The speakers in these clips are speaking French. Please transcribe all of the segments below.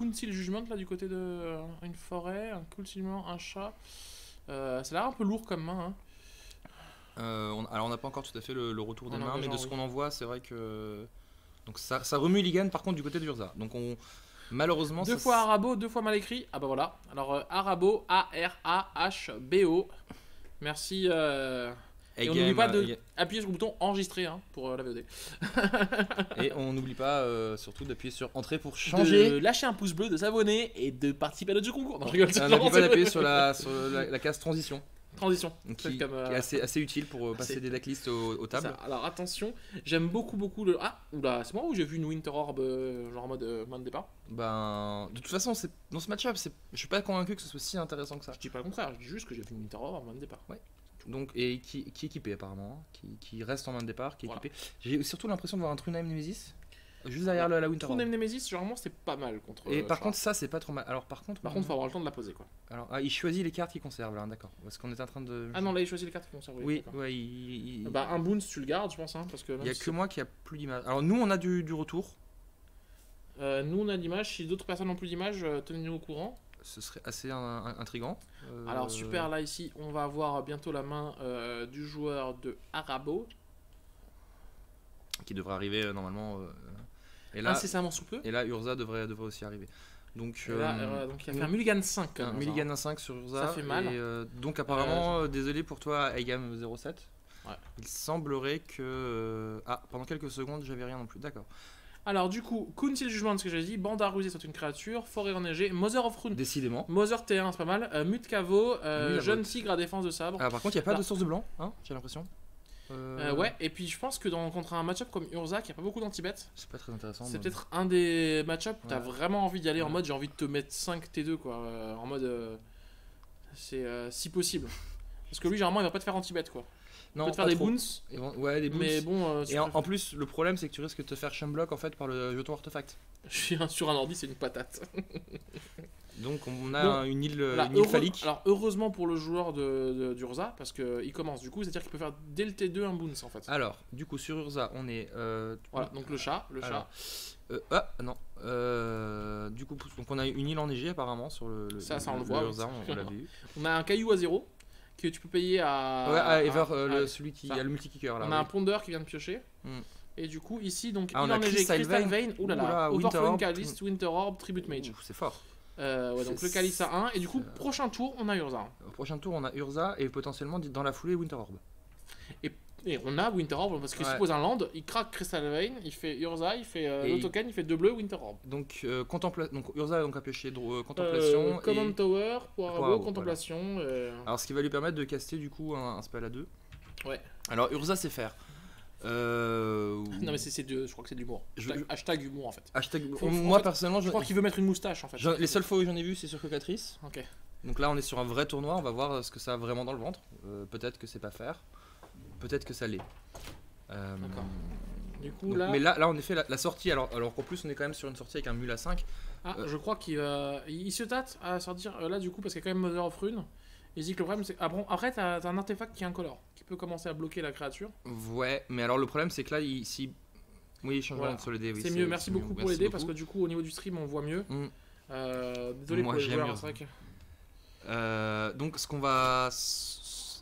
Council Judgment là du côté de une forêt, un Cool Silver, un chat. Ça a l'air un peu lourd comme main. Hein. Alors on n'a pas encore tout à fait le retour des En mains, mais de engageant, ce oui. qu'on en voit, c'est vrai que donc ça remue Ligan par contre du côté d'Urza. Donc malheureusement Deux ça fois Arabo, deux fois mal écrit. Ah bah voilà. Alors Arabo, A-R-A-H-B-O. Merci. Et on n'oublie pas d'appuyer sur le bouton enregistrer hein, pour la VOD. Et on n'oublie pas surtout d'appuyer sur entrée pour changer. De lâcher un pouce bleu, de s'abonner et de participer à notre jeu concours. Non, je rigole. N'oublie pas d'appuyer sur la case transition. Transition. Qui est assez utile pour passer des decklists aux tables. Ça. Alors attention, j'aime beaucoup le. Ah, oula, c'est moi où j'ai vu une Winter Orb genre en mode main de départ. Ben, de toute façon, dans ce match-up, je suis pas convaincu que ce soit si intéressant que ça. Je dis pas le contraire, je dis juste que j'ai vu une Winter Orb en main de départ. Ouais. Donc, et qui est équipé apparemment, qui reste en main de départ, qui est équipé. J'ai surtout l'impression de voir un True Name Nemesis juste derrière la Winter Orb. True Name Nemesis, généralement c'est pas mal contre. Et par contre, ça c'est pas trop mal. Alors par contre, faut avoir le temps de la poser quoi. Alors, il choisit les cartes qu'il conserve là, d'accord. Parce qu'on est en train de. Ah non, là il choisit les cartes qu'il conserve. Oui, ouais, Bah, un bounce tu le gardes, je pense, hein, parce que. Il y a que moi qui a plus d'image. Alors, nous on a du retour. Nous on a l'image, si d'autres personnes n'ont plus d'image, tenez-nous au courant. Ce serait assez intriguant. Alors super, là ici on va avoir bientôt la main du joueur de Arabo. Qui devrait arriver normalement. Et là, incessamment sous peu. Et là Urza devrait aussi arriver. Donc, donc il a fait un mulligan 5. Un mulligan 5 sur Urza. Ça fait mal. Et, donc apparemment, désolé pour toi, Aigam 07. Ouais. Il semblerait que... pendant quelques secondes, j'avais rien non plus. D'accord. Alors du coup, Council Judgment, ce que j'ai dit, Banda Rusée, c'est une créature, Forêt enneigée, Mother of Rune. Décidément. Mother T1, c'est pas mal. Mutkavo, Jeune Tigre à défense de sabre. Par contre, il n'y a pas de source de blanc, hein, j'ai l'impression. Ouais, et puis je pense que contre un match-up comme Urza, qui a pas beaucoup d'anti-bet, c'est pas très intéressant. C'est peut-être un des match-up où t'as vraiment envie d'y aller en mode j'ai envie de te mettre 5 T2 quoi. En mode c'est si possible. Parce que lui, généralement, il va pas te faire anti-bet quoi. Il peut te faire des bounce. Ouais, des bounce. Mais bon. Et en plus, le problème, c'est que tu risques de te faire chum-block en fait par le jeton artefact. Je suis sur un ordi, c'est une patate. Donc on a une île phallique. Alors heureusement pour le joueur d'Urza, parce qu'il commence du coup, c'est-à-dire qu'il peut faire dès le T2 un bounce en fait. Alors, du coup sur Urza, on est... voilà, donc le chat. Non. Du coup, donc on a une île enneigée apparemment sur ça on le voit. Urza, on l'a vu. On a un caillou à 0 que tu peux payer à... Ouais, à Ever, celui qui a le multi-kicker là. On a un pondeur qui vient de piocher. Et du coup, ici, donc, il enneigé Crystal Vein, oulala, Overflowing Calice, Winter Orb, Tribute Mage. C'est fort. Ouais, donc le Calice à 1, et du coup, prochain tour, on a Urza. Au prochain tour, on a Urza, et potentiellement, dans la foulée, Winter Orb. Et on a Winter Orb, parce qu'il suppose un land, il craque Crystal Vein, il fait Urza, il fait le token, il fait 2 bleus, Winter Orb. Donc, Urza donc, a pioché Contemplation. Command Tower, pour Arabo, Contemplation. Voilà. Alors, ce qui va lui permettre de caster, du coup, un spell à 2. Ouais. Alors, Urza, c'est faire. Non mais je crois que c'est de l'humour. Hashtag humour en fait. Moi personnellement je crois qu'il veut mettre une moustache en fait. Les seules fois où j'en ai vu c'est sur Cocatrice. Ok. Donc là on est sur un vrai tournoi, on va voir ce que ça a vraiment dans le ventre. Peut-être que c'est pas faire, peut-être que ça l'est. D'accord. Du coup donc, là. Mais là en effet la sortie, alors qu'en plus on est quand même sur une sortie avec un mule à 5. Je crois qu'il se tâte à sortir là du coup parce qu'il y a quand même Mother of Rune. Il dit que le problème c'est. Après t'as un artefact qui est incolore, qui peut commencer à bloquer la créature. Ouais, mais alors le problème c'est que là si. Oui, changement sur les dés. Oui, c'est mieux, merci beaucoup pour les dés parce que du coup au niveau du stream on voit mieux. Désolé pour les joueurs, c'est vrai que. Donc ce qu'on va.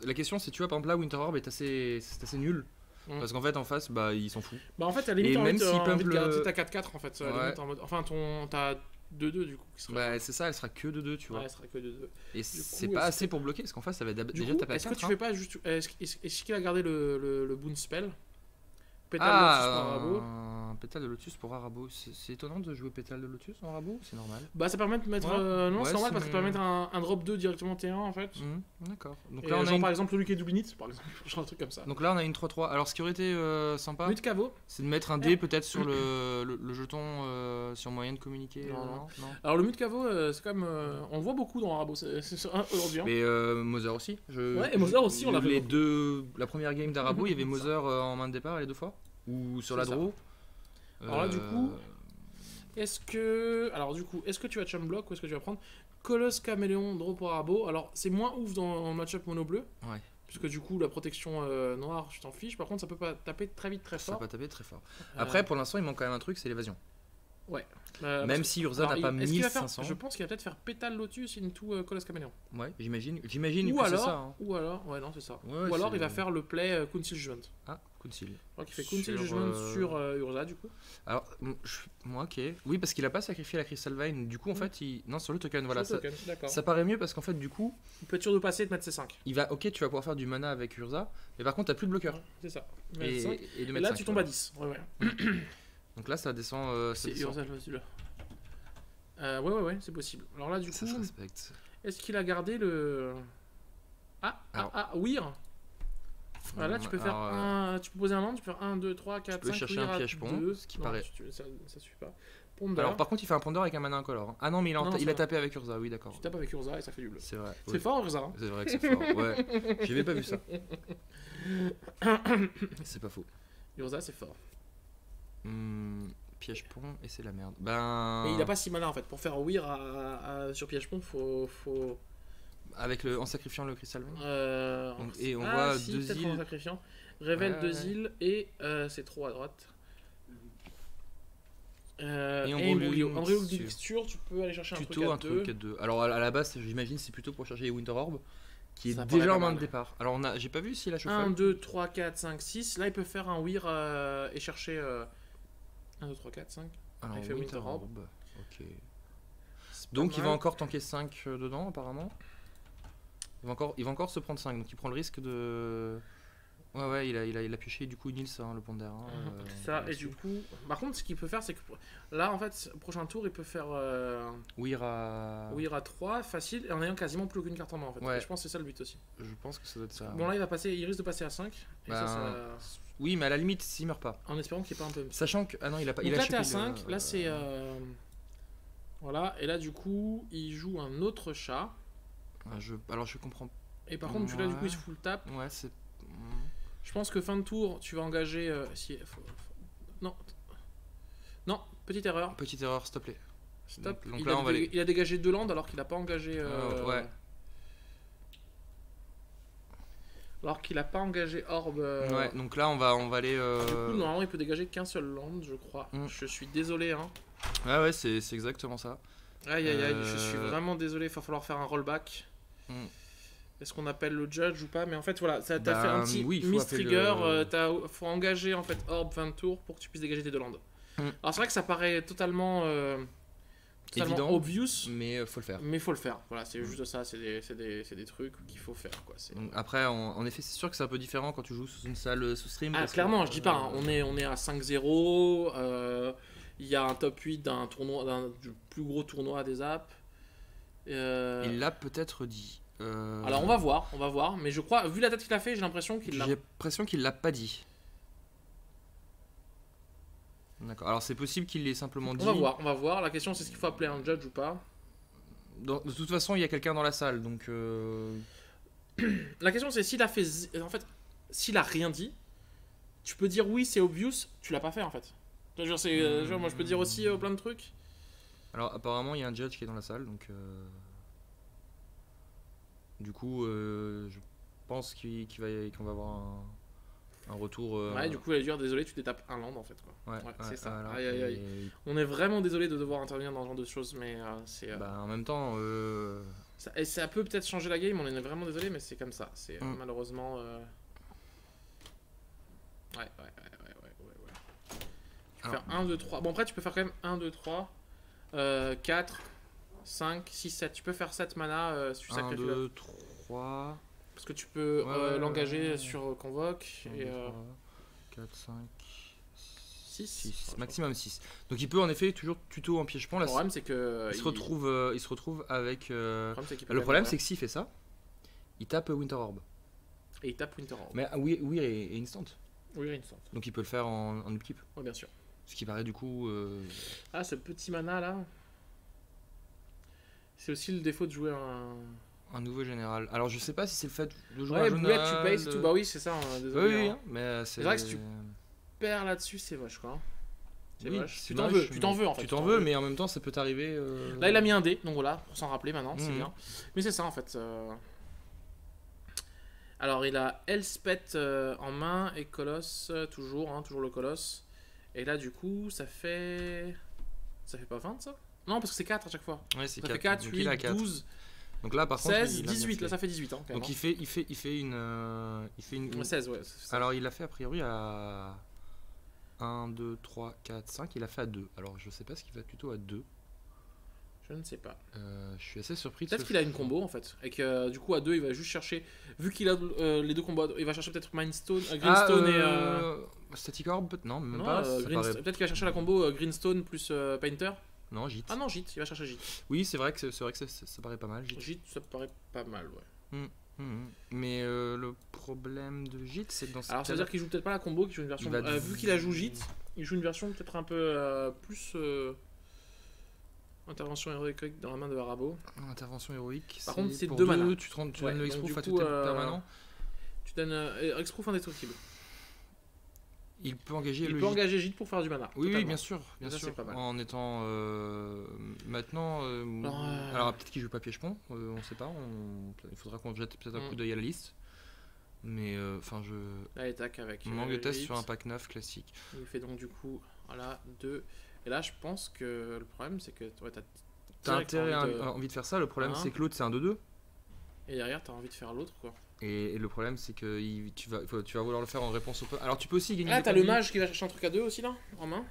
La question c'est, tu vois, par exemple là Winter Orb est assez nul. Parce qu'en fait en face ils s'en foutent. Bah en fait à la limite et même si pump le... t'as 4-4 en fait. Ouais. En mode... Enfin t'as 2-2 du coup. Bah c'est ça, elle sera que 2-2 tu vois. Ouais, elle sera que 2-2. Et c'est pas assez pour bloquer parce qu'en face ça va déjà taper à 4. Est-ce que tu fais pas juste. Est-ce qu'il a gardé le boon spell? Pétale de Lotus pour Arabo. Pétale de Lotus pour Arabo. C'est étonnant de jouer Pétale de Lotus en Arabo, c'est normal. Bah ça permet de mettre. Non, c'est normal parce que ça permet de mettre un drop 2 directement T1 en fait. D'accord. Donc là, on a par exemple celui qui est Dublinit, par exemple, genre un truc comme ça. Donc là on a une 3-3. Alors ce qui aurait été sympa, c'est de mettre un dé peut-être sur le jeton sur moyen de communiquer. Non. Alors le Mutkavo, c'est quand même. On le voit beaucoup dans Arabo, c'est aujourd'hui. Mais Mother aussi. Ouais, et Mother aussi, on l'a vu. La première game d'Arabo, il y avait Mother en main de départ les 2 fois. Ou sur la draw. Alors là du coup, est-ce que tu vas chum block ou est-ce que tu vas prendre Colosse Caméléon draw pour Arabo? Alors c'est moins ouf dans le match-up mono bleu. Ouais. Puisque du coup la protection noire, je t'en fiche. Par contre ça peut pas taper très vite très fort. Ça peut taper très fort. Après pour l'instant il manque quand même un truc, c'est l'évasion. Ouais. Même si Urza n'a pas 1500. Je pense qu'il va peut-être faire Pétale Lotus into Colosse Caméléon. Ouais, j'imagine que c'est ça. Hein. Ou alors, ouais, non, c'est ça. Ouais, ou alors il va faire le play Council Judgment. Ah, Council. Donc il fait Council Judgment sur Urza du coup. Alors, moi, ok. Oui, parce qu'il a pas sacrifié la Crystal Vine. Du coup, en fait, non, sur le token, voilà. Ça paraît mieux parce qu'en fait, du coup. Il peut être sûr de passer et de mettre ses 5. Ok, tu vas pouvoir faire du mana avec Urza. Mais par contre, t'as plus de bloqueur. Ouais, c'est ça. Et là, tu tombes à 10. Ouais. Donc là, ça descend. C'est Urza, celui-là. Ouais, c'est possible. Alors là, du coup, est-ce qu'il a gardé le. Weir. Là, tu peux faire tu peux poser un land, tu peux faire 1, 2, 3, 4, 5. Tu peux chercher un piège pont, ce qui paraît. Ça suffit pas. Ponder. Alors, par contre, il fait un ponder avec un mana incolore. Ah non, mais il a tapé avec Urza, oui, d'accord. Tu tapes avec Urza et ça fait du bleu. C'est vrai. C'est fort, Urza. Hein. C'est vrai que c'est fort, ouais. J'avais pas vu ça. C'est pas faux. Urza, c'est fort. Piège pont et c'est la merde. Mais il a pas si malin en fait. Pour faire Weir sur piège pont, faut. En sacrifiant le Crystal Vine. Et on voit 2 îles. En sacrifiant. Révèle 2 îles et c'est trop à droite. Et Embryo de Mixture, tu peux aller chercher un truc à 2. Alors à la base, j'imagine c'est plutôt pour chercher les Winter Orb qui est déjà en main de départ. Alors j'ai pas vu s'il a chauffé. 1, 2, 3, 4, 5, 6. Là il peut faire un Weir et chercher 1, 2, 3, 4, 5. Alors, il fait Winter Orb. Ok. Donc il va encore tanker 5 dedans apparemment. Il va encore se prendre 5, donc il prend le risque de. Ouais, il a pioché du coup Nils, le ponder. Ça, et du coup. Par contre, ce qu'il peut faire, c'est que là, en fait, prochain tour, il peut faire. Weir à 3, facile, et en ayant quasiment plus aucune carte en main en fait. Ouais. Je pense que c'est ça le but aussi. Je pense que ça doit être ça. Bon, là, il risque de passer à 5. Et oui, mais à la limite, s'il meurt pas. En espérant qu'il n'y ait pas un peu. Sachant que. Ah non, il a pas. Donc là, t'es à 5, là, c'est. Voilà, et là, du coup, il joue un autre chat. Alors, je comprends. Et par contre, là, du coup, il se full tap. Ouais, c'est. Je pense que fin de tour, tu vas engager. Non, petite erreur. Petite erreur, s'il te plaît. Stop. Il a dégagé 2 landes alors qu'il n'a pas engagé. Ouais. Alors qu'il n'a pas engagé Orb. Ouais, donc là on va aller. Du coup, normalement, il peut dégager qu'un seul land, je crois. Je suis désolé. Hein. Ouais, c'est exactement ça. Aïe, je suis vraiment désolé. Il va falloir faire un rollback. Est-ce qu'on appelle le judge ou pas? Mais en fait, voilà, t'as fait un petit miss trigger. Faut engager en fait Orb 20 tours pour que tu puisses dégager tes 2 landes. Alors, c'est vrai que ça paraît totalement évident, obvious, mais faut le faire. Mais faut le faire. Voilà, c'est juste ça. C'est des trucs qu'il faut faire, quoi. Donc, après, en effet, c'est sûr que c'est un peu différent quand tu joues sous une salle sous stream. Clairement, je dis pas. Hein, on est à 5-0. Il y a un top 8 d'un du plus gros tournoi des apps. Il l'a peut-être dit. Alors on va voir, mais je crois, vu la tête qu'il a fait, j'ai l'impression qu'il l'a pas dit. D'accord, alors c'est possible qu'il l'ait simplement dit. On va voir, la question c'est est-ce qu'il faut appeler un judge ou pas. De toute façon, il y a quelqu'un dans la salle, donc... La question c'est s'il a fait... En fait, s'il a rien dit, tu peux dire oui, c'est obvious, tu l'as pas fait en fait. Moi je peux dire aussi plein de trucs. Alors apparemment, il y a un judge qui est dans la salle, donc... Du coup, je pense qu'on va avoir un retour. Ouais, du coup, il a dire désolé, tu t'étapes un land en fait. Quoi. Ouais, c'est ça. Alors, aïe. On est vraiment désolé de devoir intervenir dans ce genre de choses, mais c'est. En même temps. Ça peut peut-être changer la game, on est vraiment désolé, mais c'est comme ça. C'est malheureusement. Ouais. Tu peux faire 1, 2, 3. Bon, après, tu peux faire quand même 1, 2, 3, 4. 5, 6, 7. Tu peux faire 7 mana si tu sacrifies. 1, 2, 3. Parce que tu peux l'engager sur Convoque. 1, 2, 3, 4, 5, 6. Maximum 6. Donc il peut en effet toujours tuto en piège pont. Le problème c'est que. Il se retrouve avec. Le problème c'est que s'il fait ça, il tape Winter Orb. Et il tape Winter Orb. Mais oui, est instant. Oui, instant. Donc il peut le faire en upkeep. Oui, bien sûr. Ce qui paraît du coup. Ah, ce petit mana là. C'est aussi le défaut de jouer un nouveau général. Alors je sais pas si c'est le fait de jouer un général. Tu payes tout. Bah oui, c'est ça. Désolé. Oui, hein. Mais c'est vrai que si tu perds là-dessus, c'est moche quoi. C'est moche. Tu t'en veux en fait. Tu t'en veux, mais en même temps ça peut t'arriver. Là il a mis un dé, donc voilà, pour s'en rappeler maintenant, c'est bien. Mais c'est ça en fait. Alors il a Elspeth en main et Colosse toujours le Colosse. Et là du coup ça fait. Ça fait pas 20 ça? Non, parce que c'est 4 à chaque fois. Ouais, c'est ça 4. fait 4, 8, 12. Donc là, par 16, contre, 18, là ça fait 18. Hein, donc il fait une. 16, ouais. Alors il l'a fait a priori à 1, 2, 3, 4, 5. Il a fait à 2. Alors je sais pas ce qu'il va plutôt à 2. Je ne sais pas. Je suis assez surpris. Peut-être qu'il a une combo en fait. Et que du coup à 2 il va juste chercher. Vu qu'il a les deux combos, il va chercher peut-être Greenstone et. Static Orb? Non, même pas. Peut-être qu'il va chercher la combo Greenstone plus Painter. Non, Jit. Ah non, Jit, il va chercher Jit. Oui, c'est vrai que ça paraît pas mal. Jit, ça paraît pas mal, ouais. Mais le problème de Jit, c'est que dans ce Alors ça veut dire qu'il joue peut-être pas la combo, qu'il joue une version. Vu qu'il a joué Jit, il joue une version peut-être un peu plus. Intervention héroïque dans la main de Harabo. Intervention héroïque. Par contre, c'est 2 mana. Tu donnes le X-Proof à tout permanent. Tu donnes X-Proof indestructible. Il peut engager engager Jit pour faire du mana. Oui, bien sûr. Pas mal. En étant maintenant. Alors peut-être qu'il joue pas piège-pont, on sait pas. Il faudra qu'on jette peut-être un coup d'œil à la liste. Mais enfin, Là, attaque avec. Manque de test sur un pack 9 classique. Il fait donc du coup, voilà, 2. Et là, je pense que le problème, c'est que t'as intérêt envie de faire ça. Le problème, c'est que l'autre, c'est un 2-2. Et derrière, t'as envie de faire l'autre, quoi. Et le problème, c'est que tu vas vouloir le faire en réponse au. Alors, tu peux aussi gagner. Ah, t'as le mage qui va chercher un truc à 2 aussi, là, en main.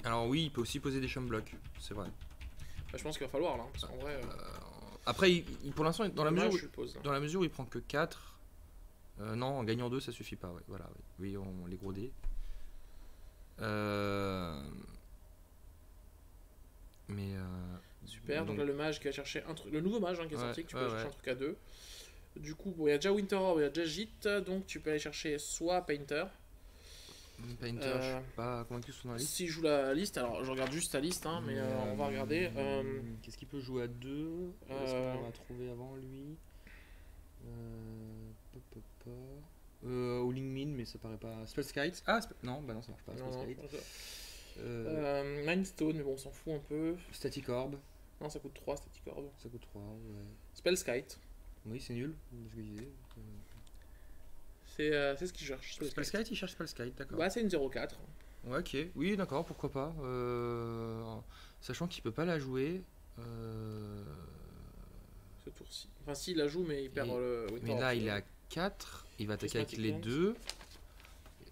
Alors, oui, il peut aussi poser des champ blocks, c'est vrai. Bah, je pense qu'il va falloir, là, parce qu'en vrai. Après, pour l'instant, dans la mesure où il prend que 4. Non, en gagnant 2, ça suffit pas, ouais. Voilà, oui, on les gros dés. Mais super, donc là le mage qui va chercher un truc, le nouveau mage qui est sorti, que tu peux chercher un truc à 2. Du coup, bon, il y a déjà Winter Orb, il y a déjà Jit, donc tu peux aller chercher soit Painter. Je suis pas convaincu sur la liste. Si je joue la liste, alors je regarde juste ta liste, mais on va regarder. Qu'est-ce qu'il peut jouer à 2? Est-ce qu'on va trouver avant lui? Howling Min, mais ça paraît pas. Spellskite. Non, bah non, ça marche pas. Mindstone, mais bon, on s'en fout un peu. Static Orb. Non, ça coûte 3 Static Orb. Ça coûte 3, ouais. Spellskite. Oui, c'est nul. C'est ce qu'il cherche. Spellskite, il cherche Spellskite, d'accord. Bah, c'est une 0-4. Ouais, ok. Oui, d'accord, pourquoi pas. Sachant qu'il peut pas la jouer. Ce tour-ci. Enfin, s'il la joue, mais il perd le. Mais là, il est à 4. Il va attaquer avec les deux.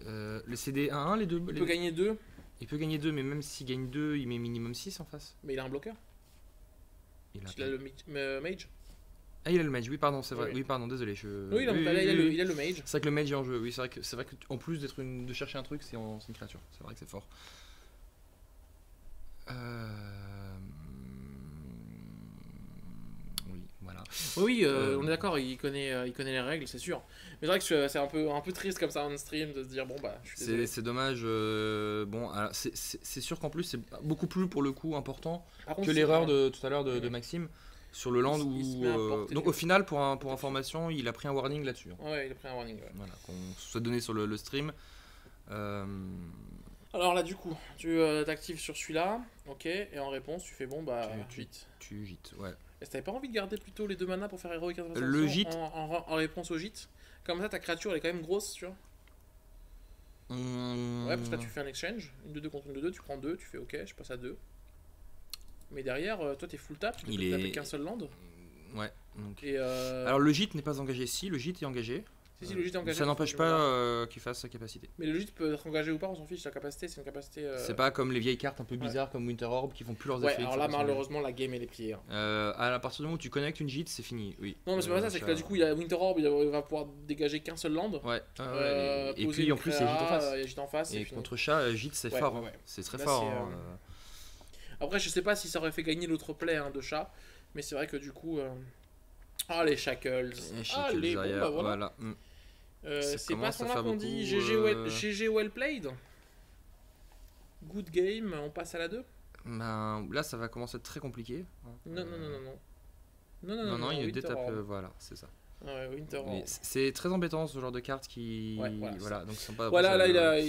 Le CD 1-1, les deux. Il peut gagner 2. Il peut gagner 2, mais même s'il gagne 2, il met minimum 6 en face. Mais il a un bloqueur. Il a le mage. Ah, il a le mage, oui, pardon, c'est vrai. Oui, pardon, désolé. Oui, il a le mage. C'est vrai que le mage est en jeu, oui, c'est vrai qu'en plus de chercher un truc, c'est une créature. C'est vrai que c'est fort. Oui, voilà. Oui, on est d'accord, il connaît les règles, c'est sûr. Mais c'est vrai que c'est un peu triste comme ça en stream de se dire bon bah je suis désolé. C'est dommage. Bon, c'est sûr qu'en plus c'est beaucoup plus pour le coup important que l'erreur de tout à l'heure de Maxime sur le land où donc au final pour information il a pris un warning là-dessus. Ouais, il a pris un warning. Ouais. Voilà, qu'on soit donné sur le stream. Alors là du coup tu t'actives sur celui-là, ok, et en réponse tu fais bon bah Jit. Tu Jit, ouais. Est-ce que t'avais pas envie de garder plutôt les 2 mana pour faire Heroic Intervention le Jit en réponse au Jit? Comme ça ta créature elle est quand même grosse, tu vois. Ouais, parce que là tu fais un exchange, une 2-2 contre une 2-2, tu prends 2, tu fais ok, je passe à 2. Mais derrière, toi t'es full tap, tu peux taper qu'un seul land. Ouais. Donc... Et alors le Jit n'est pas engagé, si, le Jit est engagé. Si, le Jit est engagé. Ça n'empêche pas qu'il fasse sa capacité. Mais le Jit peut être engagé ou pas, on s'en fiche, sa capacité c'est une capacité. C'est pas comme les vieilles cartes un peu bizarres comme Winter Orb qui font plus leurs effets. Ouais, alors là malheureusement la game elle est pliée. À partir du moment où tu connectes une Jit, c'est fini, oui. Non mais c'est pas ça, c'est que là du coup il y a Winter Orb, il va pouvoir dégager qu'un seul land. Ouais. Et puis en plus il y a Jit en face. Et contre chat, Jit c'est fort, c'est très fort. Après je sais pas si ça aurait fait gagner l'autre play de chat, mais c'est vrai que du coup. Ah les Shackles. Allez, bon bah voilà. C'est pas son là qu'on dit GG well played. Good game, on passe à la 2. Ben là ça va commencer à être très compliqué. Non, il y a des tapes, voilà, c'est ça. Ouais, Winter Orb. C'est très embêtant ce genre de carte qui. Voilà, donc c'est pas. Voilà, là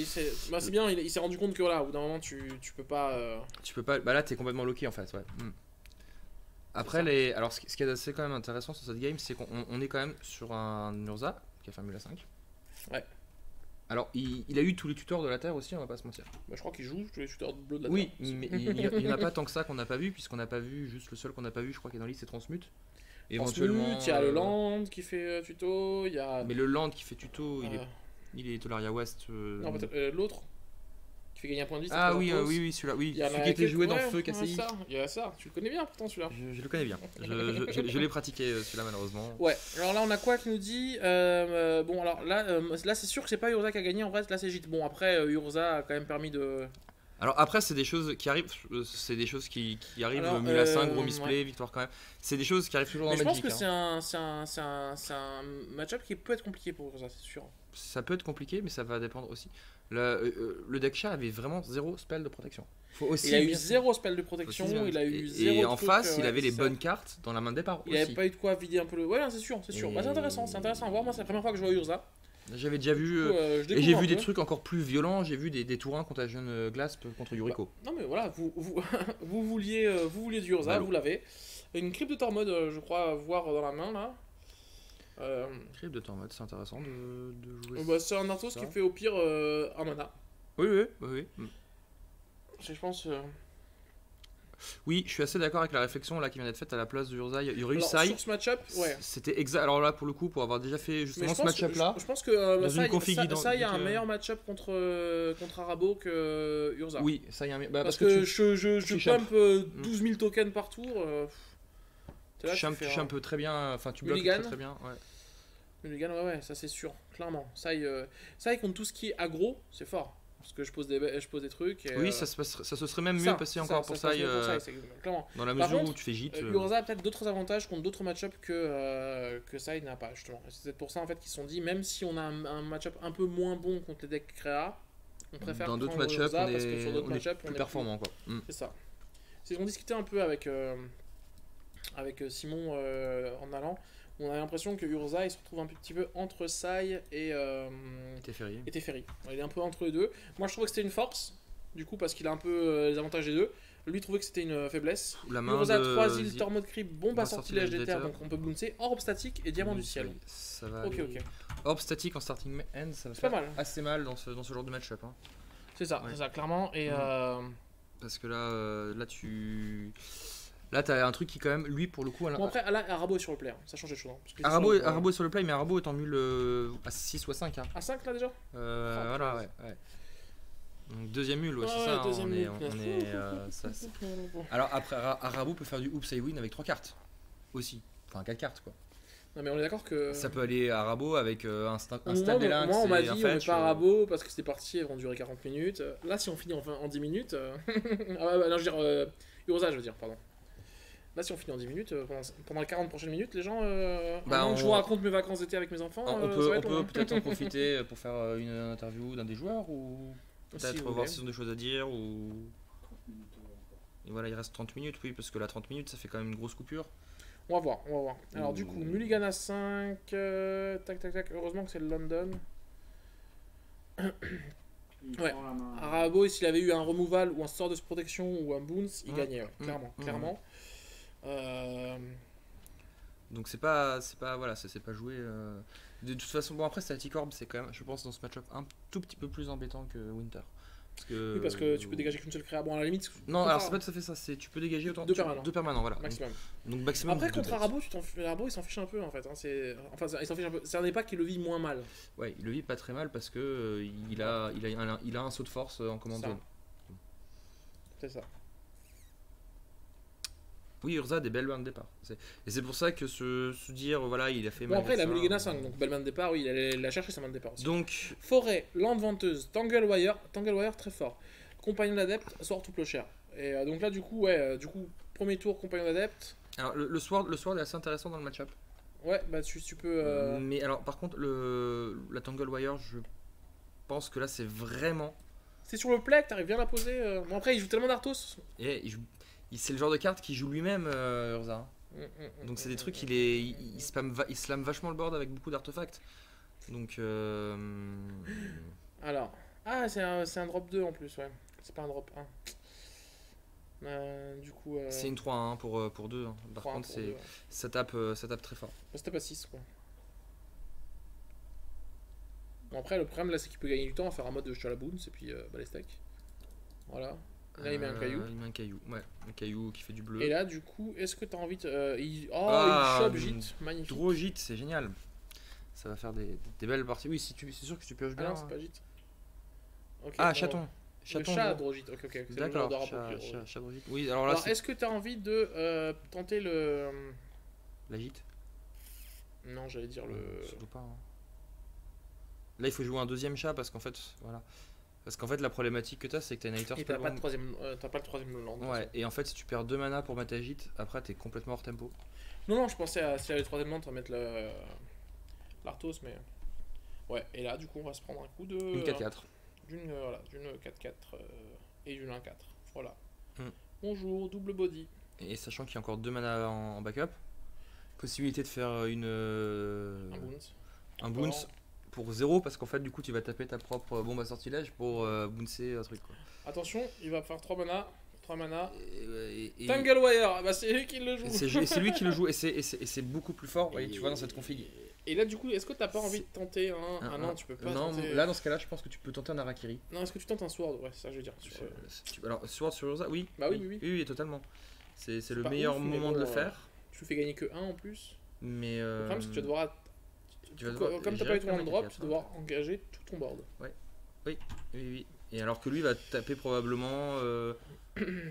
c'est bien, il s'est rendu compte que voilà, au bout d'un moment tu peux pas. Tu peux pas. Bah là t'es complètement loqué en fait, ouais. Après alors ce qui est assez quand même intéressant sur cette game, c'est qu'on est quand même sur un Urza qui a fait un Mula 5. Ouais. Alors, il a eu tous les tuteurs de la Terre aussi, on va pas se mentir. Bah, je crois qu'il joue tous les tuteurs bleus de la Terre. Oui, mais il y en a pas tant que ça qu'on n'a pas vu, puisqu'on n'a pas vu, juste le seul qu'on n'a pas vu, je crois qu'il est dans la liste, c'est Transmute. Éventuellement. Il y a le Land qui fait tuto, il y a. Mais le Land qui fait tuto, il est Tolaria West. Non, l'autre qui fait gagner un point de vie. Ah oui, oui, celui-là, oui. Celui qui était joué dans Feu KCI. Il y a ça, tu le connais bien pourtant celui-là. Je le connais bien, je l'ai pratiqué celui-là malheureusement. Ouais, alors là on a quoi qui nous dit bon alors là c'est sûr que c'est pas Urza qui a gagné, en vrai là c'est JIT. Bon après Urza a quand même permis de... Alors après c'est des choses qui arrivent, alors, 1000 à 5, gros misplay, victoire quand même. C'est des choses qui arrivent toujours dans Magic. Je pense que c'est un match-up qui peut être compliqué pour Urza, c'est sûr. Ça peut être compliqué mais ça va dépendre aussi. Le deck chat avait vraiment 0 spell de protection. Il a eu 0 spell de protection, il a eu 0 et en face il avait les bonnes cartes dans la main de départ aussi. Il avait pas eu de quoi vider un peu le... Ouais c'est sûr. Bah, c'est intéressant à voir, moi c'est la première fois que je vois Urza. J'avais déjà vu, et j'ai vu des trucs encore plus violents, j'ai vu des tours 1 Contagion Grasp contre Yuriko. Bah, non mais voilà, vous vouliez du Urza, vous l'avez. Une crypte de Tormod, je crois, voir dans la main là. Crypte de Tormod, c'est intéressant de jouer. Bah, c'est un Arthos qui fait au pire un mana. Oui. Je pense... Oui, je suis assez d'accord avec la réflexion là qui vient d'être faite à la place de Urza. Il y aurait eu Sai. Sur ce match-up, ouais. C'était exact. Alors là, pour le coup, pour avoir déjà fait justement ce match-up là, je pense que Sai a un meilleur match-up contre Arabo que Urza. Oui, ça y a un meilleur. Parce que je pump 12 000 tokens par tour. Tu un peu très bien. Enfin, tu bloques très bien. Ouais. Mulligan, ouais, ça c'est sûr, clairement. Sai contre tout ce qui est aggro, c'est fort. Parce que je pose des trucs. Et, oui, ça se serait même mieux passé encore pour Sai. Dans la mesure où tu fais JIT. Urza a peut-être d'autres avantages contre d'autres match-up que Sai n'a pas, justement. C'est peut-être pour ça en fait qu'ils se sont dit, même si on a un match-up un peu moins bon contre les decks créa, on préfère dans d'autres match-up parce que sur d'autres match-up on est plus performant. C'est ça. C'est ce qu'on discutait un peu avec Simon en allant. On a l'impression que Urza il se retrouve un petit peu entre Sai et Teferi. Il est un peu entre les deux. Moi je trouvais que c'était une force, du coup, parce qu'il a un peu les avantages des deux. Lui trouvait que c'était une faiblesse. Urza 3 îles, Tormod Crypt, bombe à sortilège des terres, donc on peut bouncer, orbe statique et diamant du ciel. Ça va. Ok. Orbe statique en starting end, ça va faire assez mal dans ce genre de match-up. Hein. C'est ça, clairement. Et parce que là tu. Là, t'as un truc qui, quand même, lui, pour le coup. Bon, après, là, Arabo est sur le play, hein. Ça change les choses. Hein, Arabo est sur le play, mais Arabo est en mule à 6 ou à 5. Hein. À 5 là déjà voilà, ouais. Donc, deuxième mule, ouais, c'est ça. On est alors, après, Arabo peut faire du Oops I Win avec 3 cartes aussi. Enfin, 4 cartes, quoi. Non, mais on est d'accord que. Ça peut aller à Arabo avec un stade des lynx. Moi, on m'a dit, on met pas Arabo parce que c'était parti, elles vont durer 40 minutes. Là, si on finit en 10 minutes. Non, je veux dire. Urza, je veux dire, pardon. Là, si on finit en 10 minutes, pendant les 40 prochaines minutes, les gens. Je vous raconte mes vacances d'été avec mes enfants. On peut peut-être en profiter pour faire une interview d'un des joueurs ou peut-être voir s'ils ont des choses à dire. Et voilà, il reste 30 minutes, oui, parce que là, 30 minutes, ça fait quand même une grosse coupure. On va voir. Alors, du coup, Mulligan à 5. Tac. Heureusement que c'est le London. Ouais. Arabo, s'il avait eu un removal ou un sort de protection ou un bounce, il gagnait, clairement. Donc c'est pas joué. De toute façon, bon après Static Orb c'est quand même, je pense dans ce match-up un tout petit peu plus embêtant que Winter. Oui, parce que tu peux dégager qu'une seule créa. Bon, à la limite. Non, alors c'est pas tout à fait ça. C'est tu peux dégager autant. Deux permanents, voilà. Maximum. Donc maximum. Après contre Arabo, il s'en fiche un peu en fait. Hein. Enfin, il s'en fiche un peu. C'est un EPA qui le vit moins mal. Ouais, il le vit pas très mal parce que il a un saut de force en commande zone. C'est ça. Oui, Urza a des belles mains de départ. Et c'est pour ça que se dire, voilà, il a fait mal. Bon, après, il a Mulligan à 5, donc belle main de départ, oui, il a cherché sa main de départ aussi. Donc. Forêt, Lande Venteuse, Tangle Wire très fort. Compagnon d'adepte, Sword tout cher. Et donc là, du coup, premier tour, Compagnon d'adepte. Alors, le Sword est assez intéressant dans le match-up. Ouais, bah tu peux. Mais alors, par contre, la Tangle Wire, je pense que là, c'est vraiment. C'est sur le play que t'arrives bien à la poser. Bon, après, il joue tellement d'Arthos. Et c'est le genre de carte qu'il joue lui-même, Urza. Donc c'est des trucs, il slame vachement le board avec beaucoup d'artefacts. Donc. Alors. Ah, c'est un drop 2 en plus, ouais. C'est pas un drop 1. Du coup. C'est une 3-1 pour 2. Hein. Par contre, ça tape très fort. Ça tape à 6, quoi. Bon, après, le problème là, c'est qu'il peut gagner du temps à faire un mode de Chalaboons et puis les steaks. Voilà. Là, il met un caillou. Il met un caillou, ouais. Un caillou qui fait du bleu. Et là, du coup, est-ce que t'as envie de. il chope Gîte, magnifique. Draw Gîte, c'est génial. Ça va faire des belles parties. Oui, c'est sûr que tu pioches bien. Ah non, c'est pas Gîte. Okay, bon. Chaton. Chaton. Le chat Drogite, ok. D'accord, chat Drogite. Oui, alors là. Est-ce que t'as envie de tenter le. La gîte? Non, j'allais dire le. Surtout pas. Hein. Là, il faut jouer un deuxième chat parce qu'en fait, voilà. Parce qu'en fait, la problématique que t'as, c'est que t'as une Hater Spellbound. T'as pas le troisième land. Ouais, et en fait, si tu perds 2 mana pour mettre ta gîte, après t'es complètement hors tempo. Non, je pensais à si t'avais le troisième land, t'en mettre l'Arthos, mais. Ouais, et là, du coup, on va se prendre un coup de. Une 4-4. D'une 4-4 et d'une 1-4. Voilà. Bonjour, double body. Et sachant qu'il y a encore 2 mana en backup, possibilité de faire un bounce pour 0 parce qu'en fait du coup tu vas taper ta propre bombe à sortilège pour bouncer un truc quoi. Attention, il va faire 3 mana. Tanglewire, bah c'est lui qui le joue. C'est lui qui le joue et c'est beaucoup plus fort, tu vois, dans cette config. Et là du coup, est-ce que t'as pas envie de tenter un non, tu peux pas tenter... Là dans ce cas-là, je pense que tu peux tenter un Harakiri. Non, est-ce que tu tentes un Sword? Ouais, ça je veux dire. Alors Sword sur Urza, oui. Bah oui, totalement. C'est le meilleur moment de le faire. Tu lui fais gagner que 1 en plus. Mais le problème c'est que tu vas devoir... Comme t'as pas eu ton hand drop, tu vas devoir engager tout ton board. Oui. Et alors que lui va taper probablement.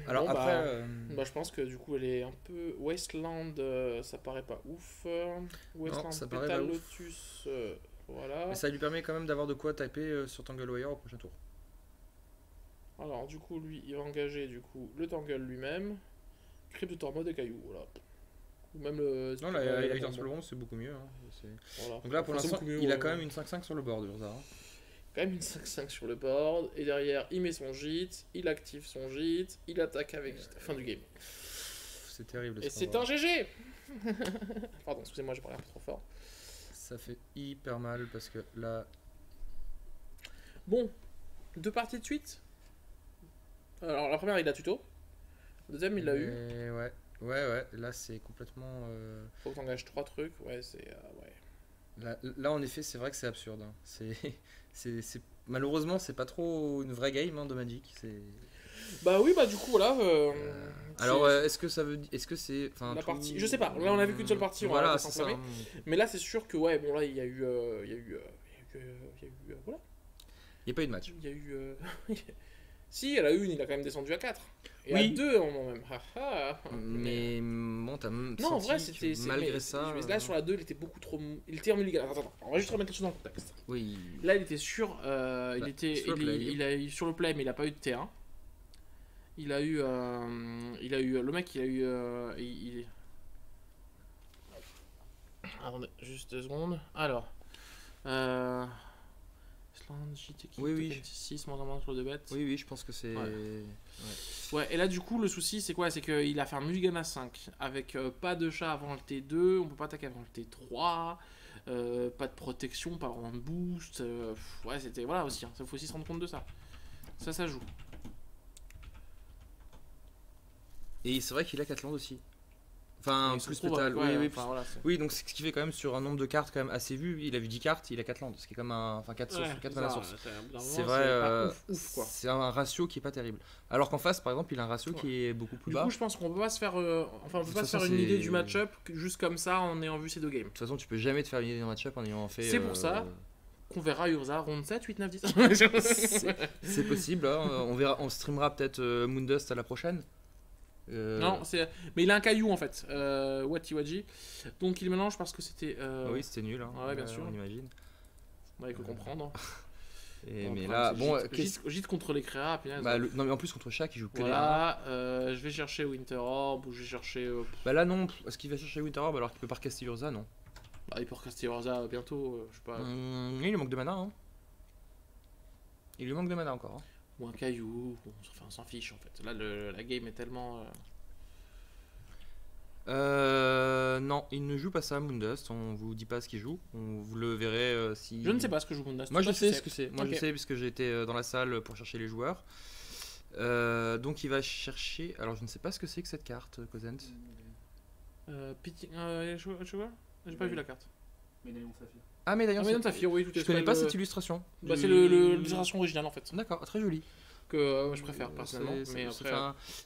Alors bon, après. je pense que du coup elle est un peu. Wasteland, ça paraît pas ouf. Wasteland, ça paraît pas Lotus, voilà. Mais ça lui permet quand même d'avoir de quoi taper sur Tanglewire au prochain tour. Alors du coup lui il va engager du coup le Tangle lui-même. Crypt de Tormod et Caillou, voilà. Ou même le. Non, la sur le c'est beaucoup mieux. Hein. Voilà. Donc là pour l'instant il a quand même une 5-5 sur le board, Urza. Quand même une 5-5 sur le board, et derrière il met son gîte, il active son gîte, il attaque avec fin du game. C'est terrible. Et c'est un GG. Pardon, excusez-moi, j'ai parlé un peu trop fort. Ça fait hyper mal parce que là... Bon, 2 parties de suite. Alors la première il a tuto, la deuxième il l'a eu. Ouais, là c'est complètement... Faut que t'engages 3 trucs, ouais c'est... Là en effet c'est vrai que c'est absurde. Hein. Malheureusement c'est pas trop une vraie game de Magic. Bah oui, bah du coup voilà. Alors est-ce que ça veut dire, est-ce que c'est la partie, je sais pas. Là on a vu qu'une seule partie. Voilà, c'est ça. Mais là c'est sûr que ouais, bon là il y a eu voilà. Il y a pas eu de match. Il y a eu si, elle a une, il a quand même descendu à 4. Et oui. à 2 à un moment même. Mais bon, t'as même non, en vrai, c'était malgré ça. Là sur la 2, il était beaucoup trop. Il était en mulligan. Attends, on va juste remettre les choses dans le contexte. Oui. Là, il était sur. Il était. Il a eu sur le play, mais il a pas eu de T1. Il a eu. Le mec, il a eu. Attendez, juste 2 secondes. Alors. Oui. 6 moins sur le 2 bêtes. Oui, je pense que c'est. Ouais, et là du coup le souci c'est quoi? C'est qu'il a fait un mulligan à 5 avec pas de chat avant le T2, on peut pas attaquer avant le T3, pas de protection, pas vraiment de boost. Ouais, c'était. Voilà aussi, il faut aussi se rendre compte de ça. Ça joue. Et c'est vrai qu'il a 4 landes aussi. Enfin, plus pétale. Oui, donc c'est ce qui fait quand même sur un nombre de cartes quand même assez vu. Il a vu 10 cartes, il a 4 landes, ce qui est comme un. Enfin, 4 mana source. C'est vrai, c'est un ratio qui est pas terrible. Alors qu'en face, par exemple, il a un ratio qui est beaucoup plus bas. Du coup, je pense qu'on peut pas se faire. On peut pas se faire une idée du match-up juste comme ça en ayant vu ces 2 games. De toute façon, tu peux jamais te faire une idée du match-up en ayant fait. C'est pour ça qu'on verra Urza round 7, 8, 9, 10. C'est possible, hein. On streamera peut-être Moondust à la prochaine. Non, mais il a un caillou en fait, Wati. Donc il mélange parce que c'était. Oui, c'était nul. Hein. Ouais, bien sûr. On imagine. Il faut comprendre. Mais là, bon. Gîte contre les créas. Non, mais en plus contre chat qui joue que voilà, je vais chercher Winter Orb ou je vais chercher. Là, non. Est-ce qu'il va chercher Winter Orb alors qu'il peut pas recaster Urza? Non. Il peut recaster Urza bientôt, je sais pas. Il lui manque de mana. Hein. Il lui manque de mana encore. Hein. Ou un caillou, on s'en fiche en fait. Là, la game est tellement. Non, il ne joue pas ça à Moondust. On vous dit pas ce qu'il joue. Vous le verrez si. Je ne sais pas ce que joue Moondust. Moi, je sais ce que c'est. Moi, je sais puisque j'ai été dans la salle pour chercher les joueurs. Donc, il va chercher. Alors, je ne sais pas ce que c'est que cette carte, Cosent. J'ai pas vu la carte. Médaillon Saphir. Ah, Médaillon de Saphir, oui, tout est. Je connais pas cette illustration. Bah, c'est l'illustration originale en fait. D'accord, très jolie. Que je préfère personnellement. Mais après,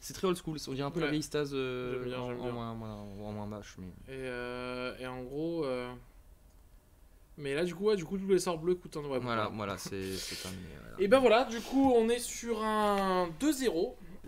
c'est très old school, on dirait un peu la vieille Stase en moins bâche. Mais... Et en gros. Mais là, du coup, tous les sorts bleus coûtent un. Voilà, c'est terminé. Voilà. Et ben voilà, du coup, on est sur un 2-0.